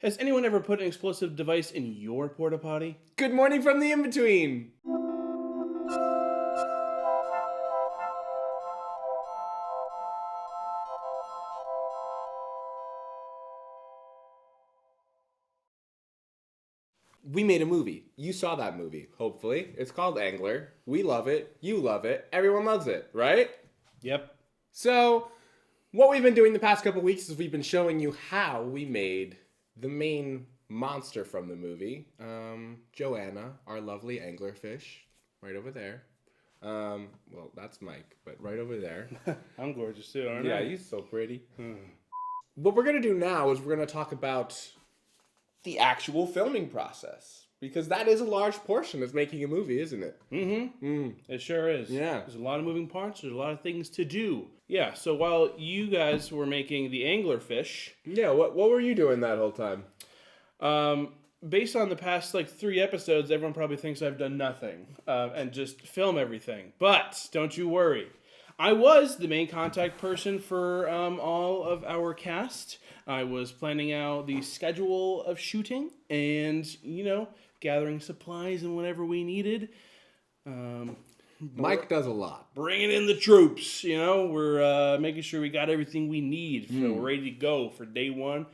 Has anyone ever put an explosive device in your porta potty? Good morning from the in-between. We made a movie. You saw that movie, hopefully. It's called Angler. We love it. You love it. Everyone loves it, right? Yep. So, what we've been doing the past couple weeks is we've been showing you how we made the main monster from the movie. Joanna, our lovely anglerfish, right over there. Well, that's Mike, but right over there. I'm gorgeous too, aren't Yeah, I? you're so pretty. What we're going to do now is we're going to talk about the actual filming process. Because that is a large portion of making a movie, isn't it? It sure is. Yeah. There's a lot of moving parts. There's a lot of things to do. Yeah, so while you guys were making the anglerfish... Yeah, what were you doing that whole time? Based on the past, 3 episodes, everyone probably thinks I've done nothing and just film everything. But don't you worry. I was the main contact person for all of our cast. I was planning out the schedule of shooting and, gathering supplies and whatever we needed. Mike does a lot. Bringing in the troops, We're making sure we got everything we need. So we're ready to go for day one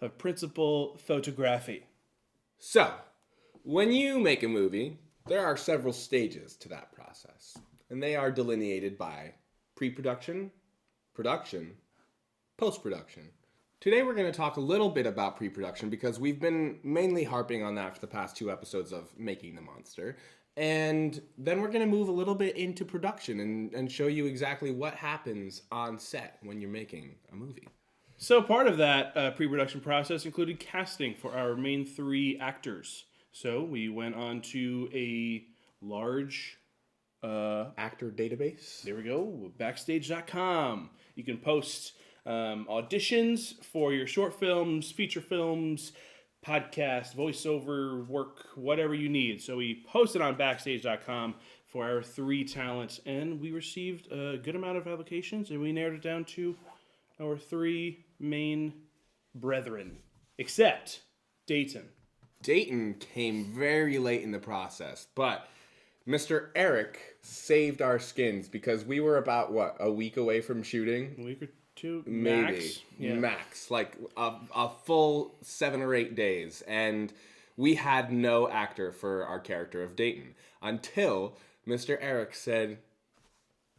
of principal photography. So, when you make a movie, there are several stages to that process. And they are delineated by pre-production, production, post-production. Today we're going to talk a little bit about pre-production because we've been mainly harping on that for the past 2 episodes of Making the Monster. And then we're going to move a little bit into production and show you exactly what happens on set when you're making a movie. So part of that pre-production process included casting for our main 3 actors. So we went on to a large... actor database. There we go, backstage.com. You can post auditions for your short films, feature films, podcast, voiceover work, whatever you need. So we posted on backstage.com for our 3 talents, and we received a good amount of applications, and we narrowed it down to our 3 main brethren, except Dayton. Dayton came very late in the process, but Mr. Eric saved our skins because we were about, a week away from shooting? A week or 2, Maybe. max. Yeah. Max. Like a full 7 or 8 days. And we had no actor for our character of Dayton until Mr. Eric said,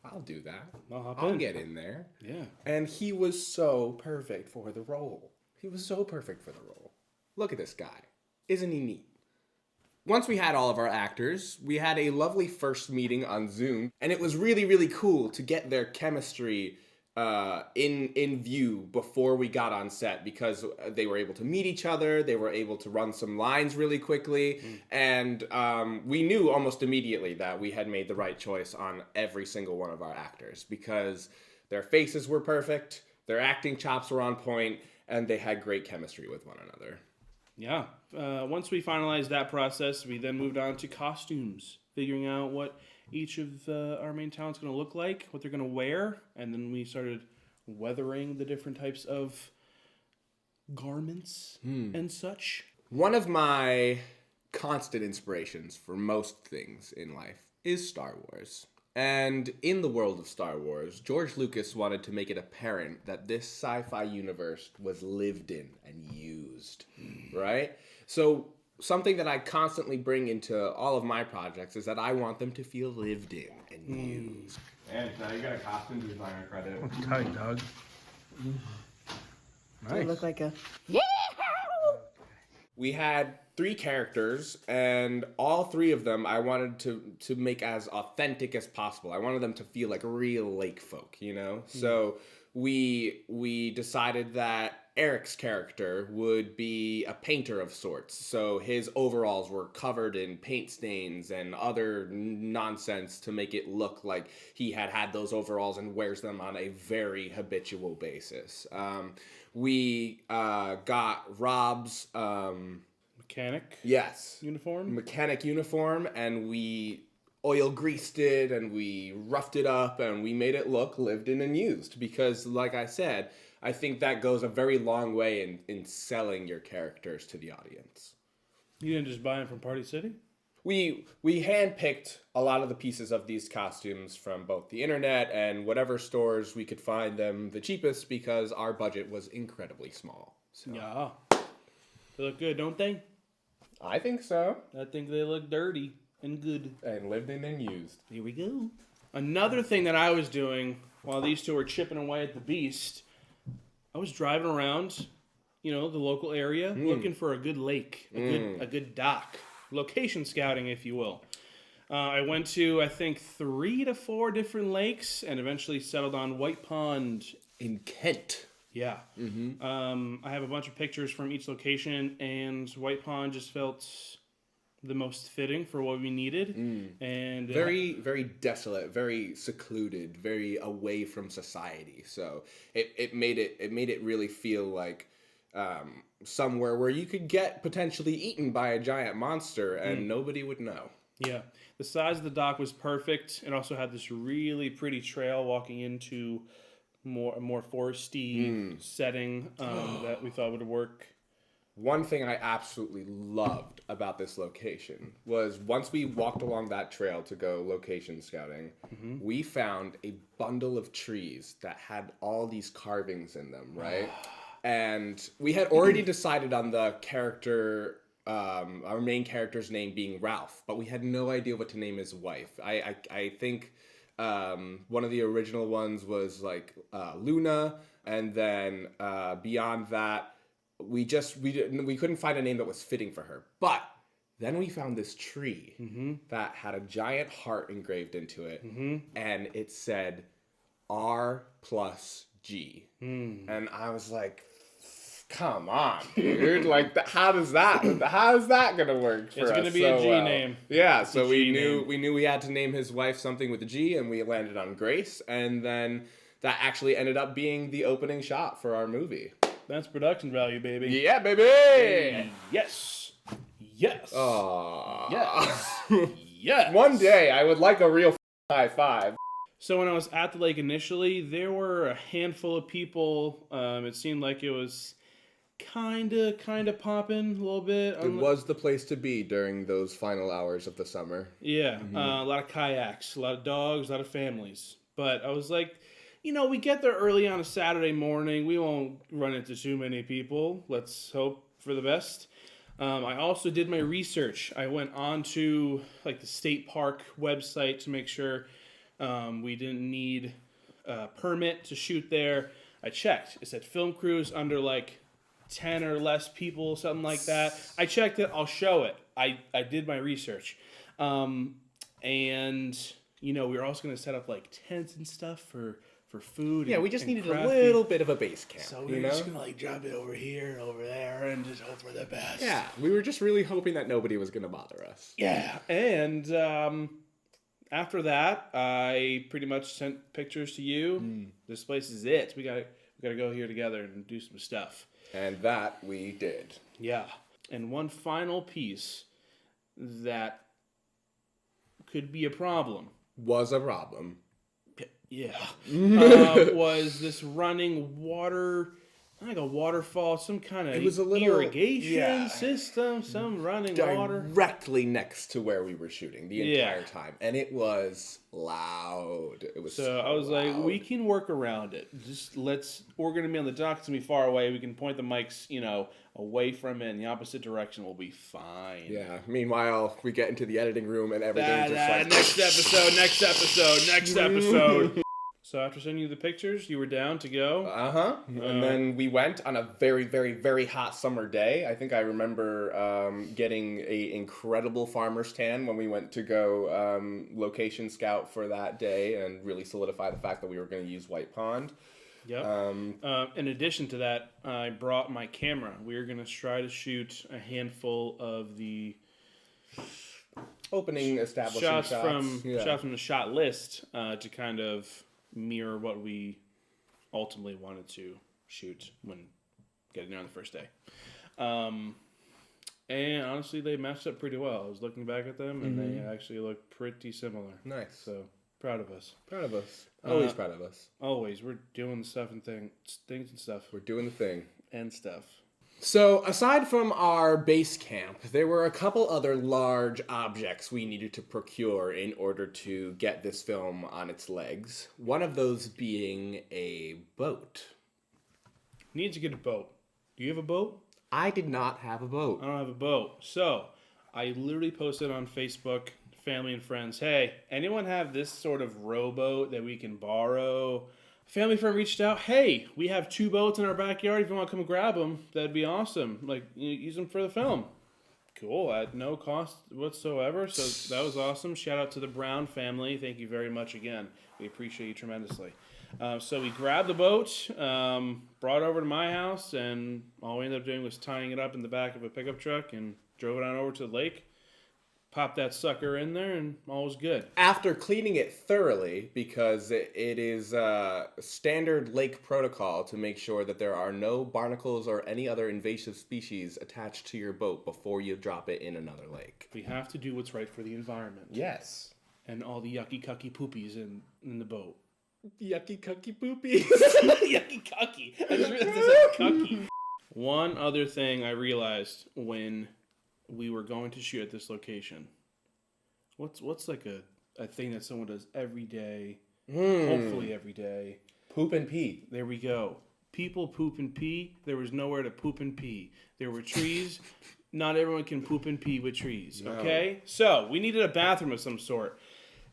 I'll do that. I'll get in there. Yeah. And he was so perfect for the role. He was so perfect for the role. Look at this guy. Isn't he neat? Once we had all of our actors, we had a lovely first meeting on Zoom. And it was really, really cool to get their chemistry in view before we got on set because they were able to meet each other. They were able to run some lines really quickly. And we knew almost immediately that we had made the right choice on every single one of our actors because their faces were perfect, their acting chops were on point, and they had great chemistry with one another. Yeah. Once we finalized that process, we then moved on to costumes, figuring out what each of our main talent's going to look like, what they're going to wear, and then we started weathering the different types of garments and such. One of my constant inspirations for most things in life is Star Wars. And in the world of Star Wars, George Lucas wanted to make it apparent that this sci-fi universe was lived in and used, right? So something that I constantly bring into all of my projects is that I want them to feel lived in and used. And now you got a costume designer credit. Tight, dog. Do I look like a... We had 3 characters, and all 3 of them I wanted to make as authentic as possible. I wanted them to feel like real lake folk, So we decided that Eric's character would be a painter of sorts. So his overalls were covered in paint stains and other nonsense to make it look like he had those overalls and wears them on a very habitual basis. We got Rob's Mechanic? Yes. Uniform? Mechanic uniform, and we oil greased it, and we roughed it up, and we made it look lived in and used. Because, like I said, I think that goes a very long way in selling your characters to the audience. You didn't just buy them from Party City? We handpicked a lot of the pieces of these costumes from both the internet and whatever stores we could find them the cheapest because our budget was incredibly small. So. Yeah. They look good, don't they? I think so. I think they look dirty and good. And lived in and used. Here we go. Another thing that I was doing while these two were chipping away at the beast, I was driving around, the local area, looking for a good lake, a good dock. Location scouting, if you will. I went to, I think, 3 to 4 different lakes and eventually settled on White Pond. In Kent. Yeah. I have a bunch of pictures from each location, and White Pond just felt the most fitting for what we needed. And very, very desolate, very secluded, very away from society. So it made it really feel like somewhere where you could get potentially eaten by a giant monster and nobody would know. Yeah. The size of the dock was perfect. It also had this really pretty trail walking into a more foresty setting that we thought would work. One thing I absolutely loved about this location was once we walked along that trail to go location scouting, we found a bundle of trees that had all these carvings in them, right? And we had already decided on the character, our main character's name being Ralph, but we had no idea what to name his wife. I think one of the original ones was like Luna, and then beyond that, we couldn't find a name that was fitting for her. But then we found this tree that had a giant heart engraved into it, and it said R plus G, and I was like, come on, dude! Like, how's that gonna work for us? It's gonna be a G name. Yeah, so we name. knew we had to name his wife something with a G, and we landed on Grace, and then that actually ended up being the opening shot for our movie. That's production value, baby. Yeah, baby. Yes. Yes. Aww. Yes. Yes. One day I would like a real high five. So when I was at the lake initially, there were a handful of people. It seemed like it was kind of popping a little bit. It was the place to be during those final hours of the summer. Yeah, a lot of kayaks, a lot of dogs, a lot of families. But I was like, we get there early on a Saturday morning. We won't run into too many people. Let's hope for the best. I also did my research. I went on to the state park website to make sure we didn't need a permit to shoot there. I checked. It said film crews under 10 or less people, something like that. I checked it. I'll show it. I did my research. And, we were also going to set up tents and stuff for food. Yeah, we just needed a little bit of a base camp. So we were just going to drop it over here and over there and just hope for the best. Yeah, we were just really hoping that nobody was going to bother us. Yeah, and after that, I pretty much sent pictures to you. This place is it. We gotta go here together and do some stuff. And that we did. Yeah. And one final piece that could be a problem. Was a problem. Yeah. Was this running water, like a waterfall, some kind of irrigation system, some running water. Directly next to where we were shooting the entire time. And it was loud. It was so I was loud. like, we can work around it. We're going to be on the dock. It's going to be far away. We can point the mics, away from it in the opposite direction. We'll be fine. Yeah. Meanwhile, we get into the editing room and everything's next episode. So after sending you the pictures, you were down to go? And then we went on a very, very, very hot summer day. I think I remember getting an incredible farmer's tan when we went to go location scout for that day and really solidify the fact that we were going to use White Pond. Yep. In addition to that, I brought my camera. We were going to try to shoot a handful of the opening establishing shots from the shot list to kind of mirror what we ultimately wanted to shoot when getting there on the first day. And honestly, they matched up pretty well. I was looking back at them, and they actually look pretty similar. Nice. So Proud of us. Proud of us. Always proud of us. Always. We're doing stuff and things and stuff. We're doing the thing. And stuff. So, aside from our base camp, there were a couple other large objects we needed to procure in order to get this film on its legs. One of those being a boat. Need to get a boat. Do you have a boat? I did not have a boat. I don't have a boat. So, I literally posted on Facebook, family and friends, hey, anyone have this sort of rowboat that we can borrow? Family friend reached out, hey, we have 2 boats in our backyard. If you want to come grab them, that'd be awesome. Like, use them for the film. Cool, at no cost whatsoever. So that was awesome. Shout out to the Brown family. Thank you very much again. We appreciate you tremendously. So we grabbed the boat, brought it over to my house, and all we ended up doing was tying it up in the back of a pickup truck and drove it on over to the lake. Popped that sucker in there, and all was good. After cleaning it thoroughly, because it is standard lake protocol to make sure that there are no barnacles or any other invasive species attached to your boat before you drop it in another lake. We have to do what's right for the environment. Yes. And all the yucky cucky poopies in the boat. Yucky cucky poopies. Yucky cucky. I just realized this is cucky. One other thing I realized when we were going to shoot at this location. What's like a thing that someone does every day, hopefully every day? Poop and pee. There we go. People poop and pee. There was nowhere to poop and pee. There were trees. Not everyone can poop and pee with trees, okay? No. So, we needed a bathroom of some sort.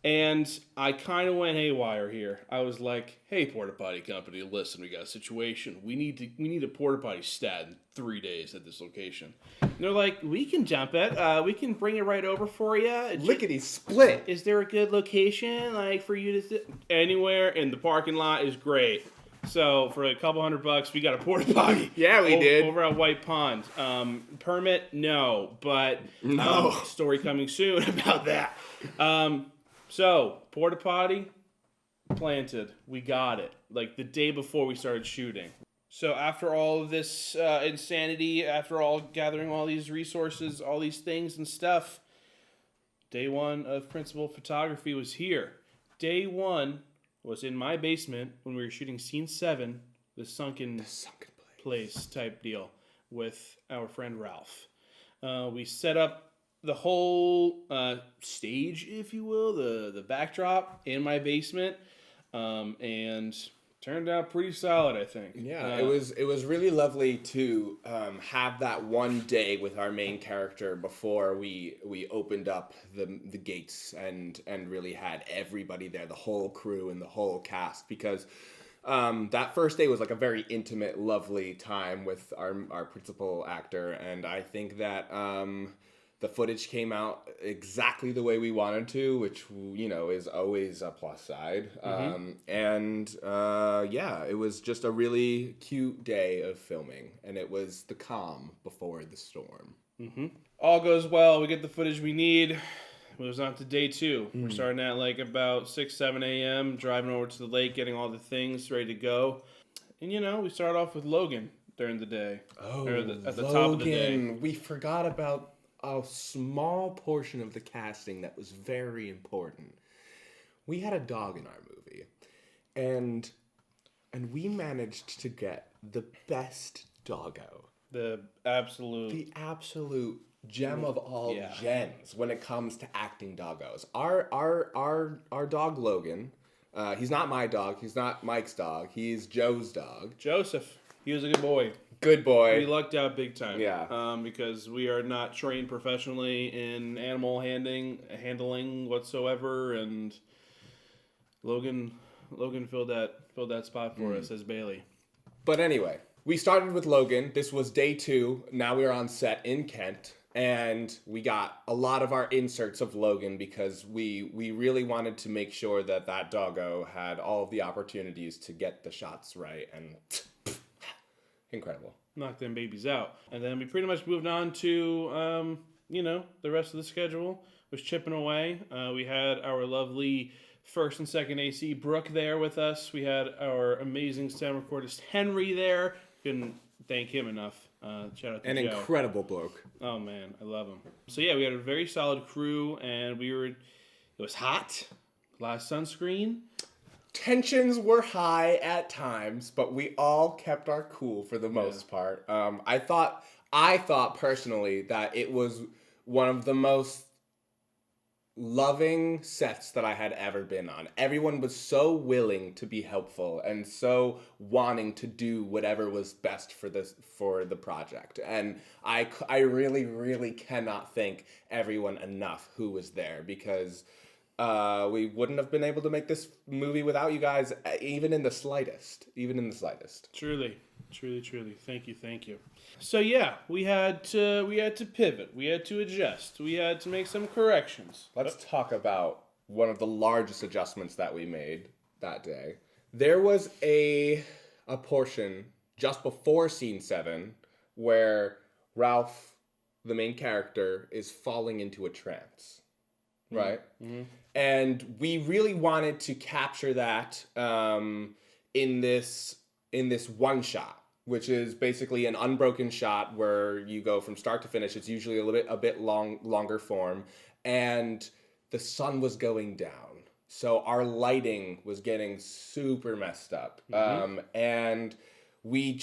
And I kind of went haywire here. I was like, hey, Porta Potty Company, listen, we got a situation. We need a Porta Potty stat in 3 days at this location. And they're like, we can jump it. We can bring it right over for you. Lickety split. Is there a good location like for you to sit? Anywhere in the parking lot is great. So for a couple $100, we got a Porta Potty. Yeah, we did. Over at White Pond. Permit? No. But no. Story coming soon about that. So, Porta Potty, planted. We got it. Like, the day before we started shooting. So, after all of this insanity, after all gathering all these resources, all these things and stuff, day 1 of principal photography was here. Day 1 was in my basement when we were shooting scene 7, the sunken place type deal, with our friend Ralph. We set up the whole stage, if you will, the backdrop in my basement, and turned out pretty solid, I think. Yeah, it was really lovely to have that one day with our main character before we opened up the gates and really had everybody there, the whole crew and the whole cast, because that first day was like a very intimate, lovely time with our principal actor, and I think that the footage came out exactly the way we wanted to, which, you know, is always a plus side. Yeah, it was just a really cute day of filming, and it was the calm before the storm. All goes well. We get the footage we need. It was on to day 2. We're starting at like about 6, 7 a.m., driving over to the lake, getting all the things ready to go. And, you know, we start off with Logan during the day. Oh, at the top of the day. We forgot about a small portion of the casting that was very important. We had a dog in our movie, and we managed to get the best doggo. The absolute gem of all gems when it comes to acting doggos. Our dog Logan, he's not my dog, he's not Mike's dog, he's Joe's dog. Joseph, he was a good boy. Good boy. We lucked out big time. Yeah. Because we are not trained professionally in animal handling whatsoever, and Logan filled that spot for us as Bailey. But anyway, we started with Logan. This was day 2. Now we're on set in Kent, and we got a lot of our inserts of Logan because we really wanted to make sure that doggo had all of the opportunities to get the shots right, and incredible. Knock them babies out. And then we pretty much moved on to, the rest of the schedule was chipping away. We had our lovely first and second AC Brooke there with us. We had our amazing sound recordist Henry there. Couldn't thank him enough. Shout out to Joe. Incredible bloke. Oh, man. I love him. So, yeah, we had a very solid crew, and it was hot. Last sunscreen. Tensions were high at times, but we all kept our cool for the most part. I thought personally that it was one of the most loving sets that I had ever been on. Everyone was so willing to be helpful and so wanting to do whatever was best for the project. And I really, really cannot thank everyone enough who was there, because we wouldn't have been able to make this movie without you guys, even in the slightest. Truly. Thank you. So yeah, we had to pivot. We had to adjust. We had to make some corrections. Let's talk about one of the largest adjustments that we made that day. There was a portion just before scene 7 where Ralph, the main character, is falling into a trance. Right? Mm-hmm. And we really wanted to capture that in this one shot, which is basically an unbroken shot where you go from start to finish. It's usually a bit longer form, and the sun was going down, so our lighting was getting super messed up. Mm-hmm. And we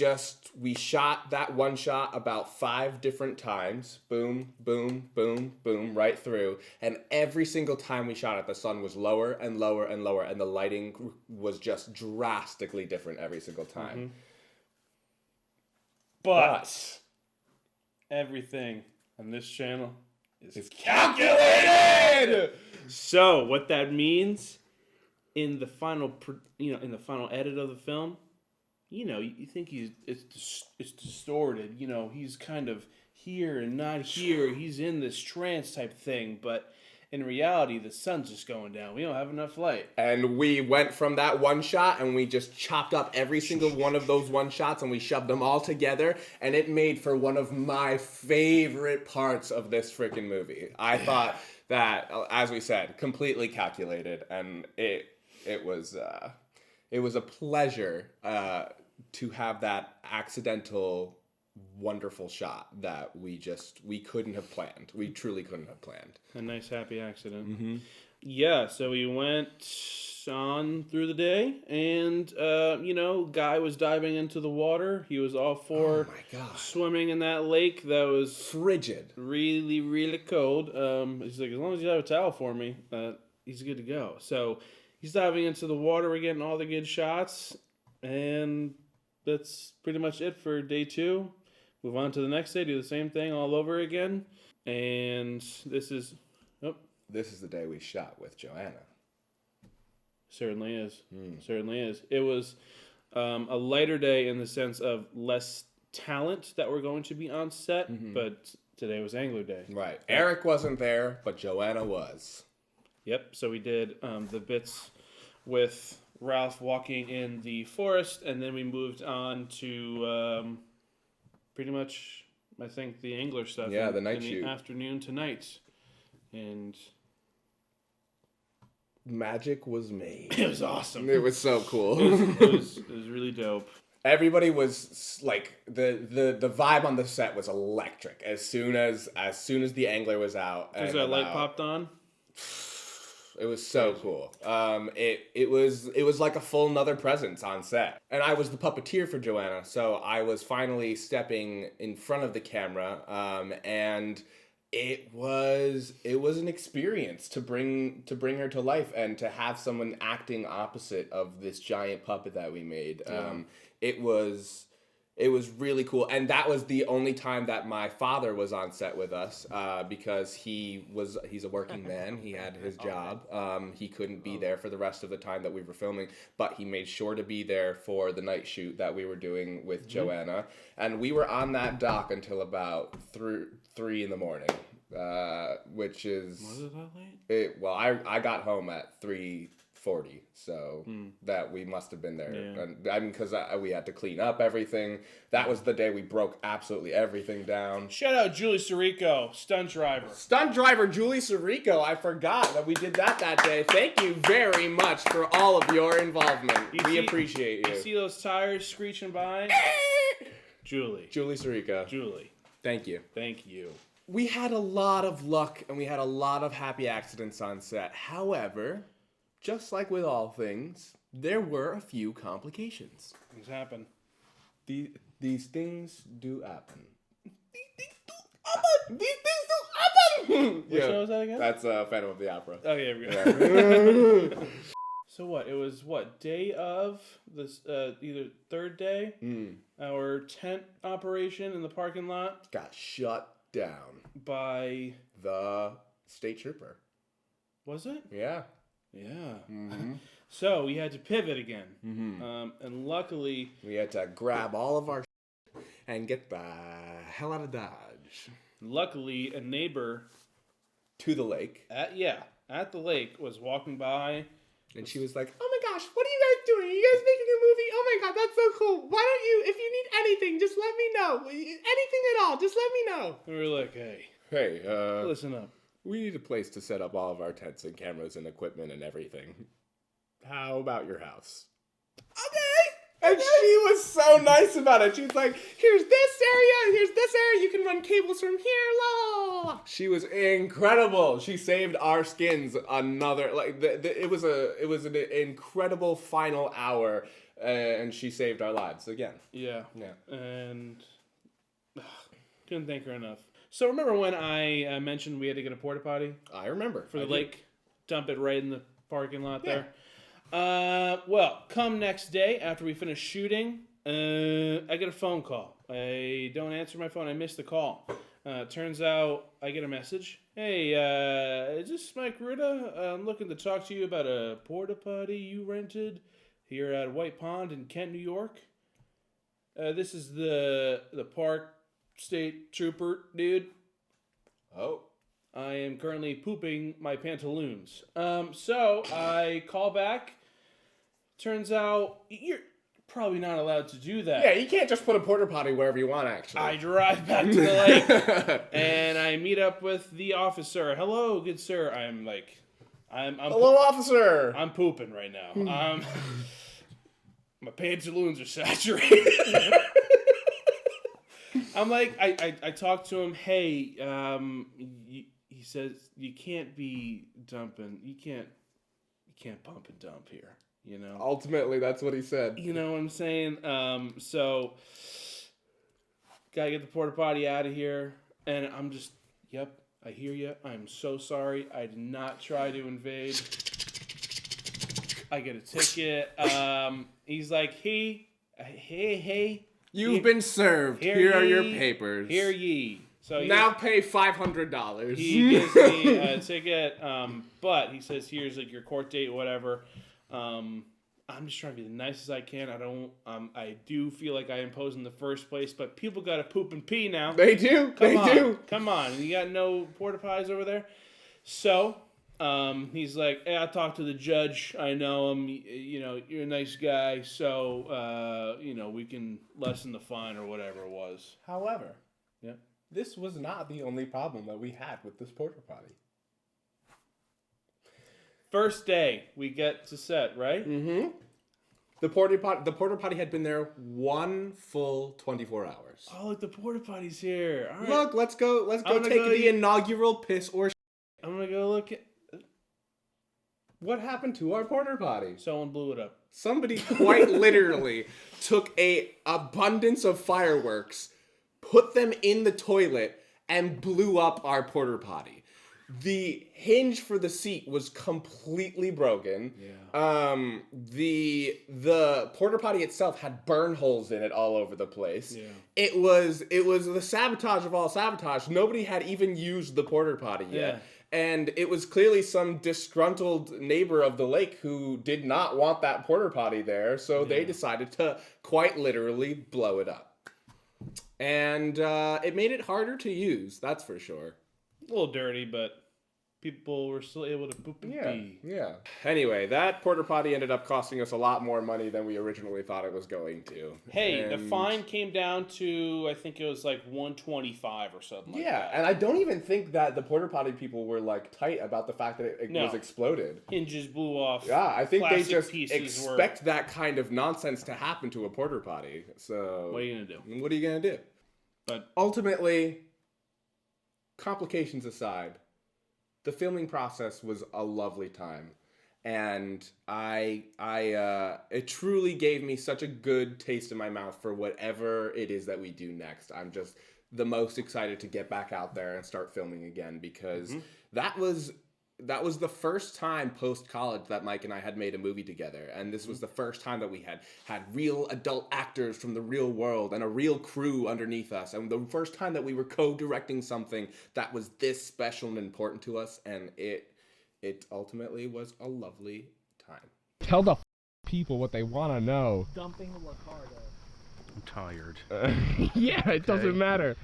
shot that one shot about 5 different times. Boom, boom, boom, boom, right through. And every single time we shot it, the sun was lower and lower and lower, and the lighting was just drastically different every single time. Mm-hmm. But everything on this channel is calculated! So what that means in the final edit of the film, you think it's distorted. He's kind of here and not here. He's in this trance type thing, but in reality, the sun's just going down. We don't have enough light. And we went from that one shot, and we just chopped up every single one of those one shots, and we shoved them all together, and it made for one of my favorite parts of this freaking movie. I thought that, as we said, completely calculated, and it was a pleasure to have that accidental, wonderful shot that we couldn't have planned. We truly couldn't have planned. A nice happy accident. Mm-hmm. Yeah, so we went on through the day, and Guy was diving into the water. He was all for swimming in that lake that was frigid, really, really cold. He's like, as long as you have a towel for me, he's good to go. So he's diving into the water. We're getting all the good shots, and that's pretty much it for day 2. Move on to the next day, do the same thing all over again. And this is the day we shot with Joanna. Certainly is. Certainly is. It was a lighter day in the sense of less talent that were going to be on set, mm-hmm. but today was Angler Day. Right. Eric wasn't there, but Joanna was. Yep. So we did the bits with Ralph walking in the forest, and then we moved on to pretty much, I think, the angler stuff. Yeah, the night shoot. The afternoon to night. And magic was made. It was awesome. It was so cool. It was really dope. Everybody was like, the vibe on the set was electric as soon as the angler was out. Because that light popped on. It was so cool. It was like a full nother presence on set. And I was the puppeteer for Joanna, so I was finally stepping in front of the camera, and it was an experience to bring her to life and to have someone acting opposite of this giant puppet that we made. Yeah. It was really cool, and that was the only time that my father was on set with us, because he's a working man. He had his job. He couldn't be there for the rest of the time that we were filming, but he made sure to be there for the night shoot that we were doing with mm-hmm. Joanna, and we were on that dock until about 3 in the morning, which is... Was it that late? I got home at 3:40, so that we must have been there. Yeah. And I mean, because we had to clean up everything. That was the day we broke absolutely everything down. Shout out Julie Sirico, stunt driver. Stunt driver Julie Sirico. I forgot that we did that day. Thank you very much for all of your involvement. We appreciate you. You see those tires screeching by? Julie Sirico. Julie. Thank you. Thank you. We had a lot of luck and we had a lot of happy accidents on set. However, just like with all things, there were a few complications. Things happen. These things do happen. These things do happen! What show was that again? That's Phantom of the Opera. Oh, yeah, we go. So what? It was day of this, either third day, our tent operation in the parking lot Got shut down by... the state trooper. Was it? Yeah. Yeah. Mm-hmm. So we had to pivot again. Mm-hmm. And luckily... We had to grab all of our and get the hell out of Dodge. Luckily, a neighbor... To the lake. At the lake was walking by... And she was like, "Oh my gosh, what are you guys doing? Are you guys making a movie? Oh my god, that's so cool. Why don't you, if you need anything, just let me know. Anything at all, just let me know." We were like, hey, listen up. We need a place to set up all of our tents and cameras and equipment and everything. How about your house? Okay. And she was so nice about it. She was like, here's this area, you can run cables from here, la la la. She was incredible. She saved our skins another, like, it was an incredible final hour, and she saved our lives again. Yeah. Yeah. And couldn't thank her enough. So remember when I mentioned we had to get a porta potty? I remember. For the lake? Dump it right in the parking lot there? Well, come next day after we finish shooting, I get a phone call. I don't answer my phone. I missed the call. Turns out I get a message. Hey, is this Mike Ruda? I'm looking to talk to you about a porta potty you rented here at White Pond in Kent, New York. This is the park state trooper dude. Oh. I am currently pooping my pantaloons. So I call back. Turns out you're probably not allowed to do that. Yeah, you can't just put a porta potty wherever you want, actually. I drive back to the lake and I meet up with the officer. Hello, good sir. I'm Hello, officer. I'm pooping right now. My pantaloons are saturated. I'm like, I talked to him. Hey, he says you can't be dumping. You can't pump and dump here. You know. Ultimately, that's what he said. You know what I'm saying? So gotta get the porta potty out of here, and I'm just, yep, I hear you. I'm so sorry. I did not try to invade. I get a ticket. He's like, hey. You've been served. Here are your papers. Hear ye. So now pay $500. He gives me a ticket, but he says, here's like your court date, whatever. I'm just trying to be the nicest I can. I do feel like I impose in the first place, but people gotta poop and pee now. They do. Come on. You got no porta potties over there? So, he's like, hey, I talked to the judge. I know him. You know, you're a nice guy. So, we can lessen the fine or whatever it was. However, yeah, this was not the only problem that we had with this porta potty. First day we get to set, right? Mm-hmm. The porta potty had been there one full 24 hours. Oh, look, the porta potty's here. All right. Look, let's go take the inaugural piss or I'm gonna go look at... What happened to our porta potty? Someone blew it up. Somebody quite literally took a abundance of fireworks, put them in the toilet, and blew up our porta potty. The hinge for the seat was completely broken. Yeah. The porta potty itself had burn holes in it all over the place. Yeah. It was the sabotage of all sabotage. Nobody had even used the porta potty yet. Yeah. And it was clearly some disgruntled neighbor of the lake who did not want that porta potty there, so they decided to quite literally blow it up. And it made it harder to use, that's for sure. A little dirty, but people were still able to poop and pee. Yeah. Anyway, that porta potty ended up costing us a lot more money than we originally thought it was going to. Hey, the fine came down to, I think it was like $125 or something like that. Yeah, and I don't even think that the porta potty people were like tight about the fact that it was exploded. Hinges blew off. Yeah, I think they just expect that kind of nonsense to happen to a porta potty. So what are you gonna do? What are you gonna do? But ultimately, complications aside, the filming process was a lovely time. And it truly gave me such a good taste in my mouth for whatever it is that we do next. I'm just the most excited to get back out there and start filming again, because that was the first time post-college that Mike and I had made a movie together. And this was the first time that we had real adult actors from the real world and a real crew underneath us. And the first time that we were co-directing something that was this special and important to us. And it ultimately was a lovely time. Tell the people what they want to know. Dumping Ricardo. I'm tired. Yeah, it doesn't matter.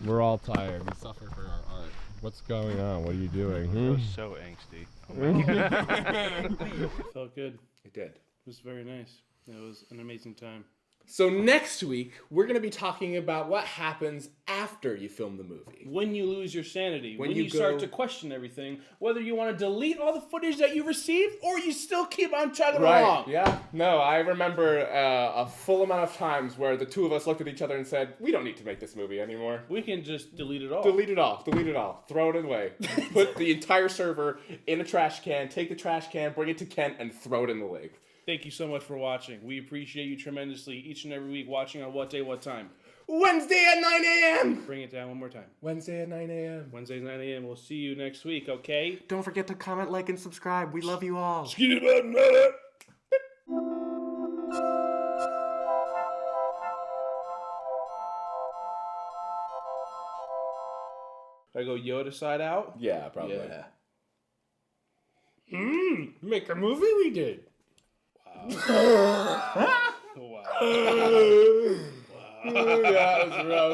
We're all tired. We suffer for our art. What's going on? What are you doing? It was so angsty. It felt good. It did. It was very nice. It was an amazing time. So next week, we're going to be talking about what happens after you film the movie. When you lose your sanity, when you you start to question everything, whether you want to delete all the footage that you received or you still keep on chugging along. Yeah. No, I remember a full amount of times where the two of us looked at each other and said, we don't need to make this movie anymore. We can just delete it all. Delete it all. Delete it all. Throw it away. Put the entire server in a trash can, take the trash can, bring it to Kent, and throw it in the lake. Thank you so much for watching. We appreciate you tremendously each and every week watching on What Day, What Time. Wednesday at 9 a.m. Bring it down one more time. Wednesday at 9 a.m. Wednesdays 9 a.m. We'll see you next week, okay? Don't forget to comment, like, and subscribe. We love you all. I go Yoda side out? Yeah, probably. Yeah. Make a movie we did. Wow. That was rough.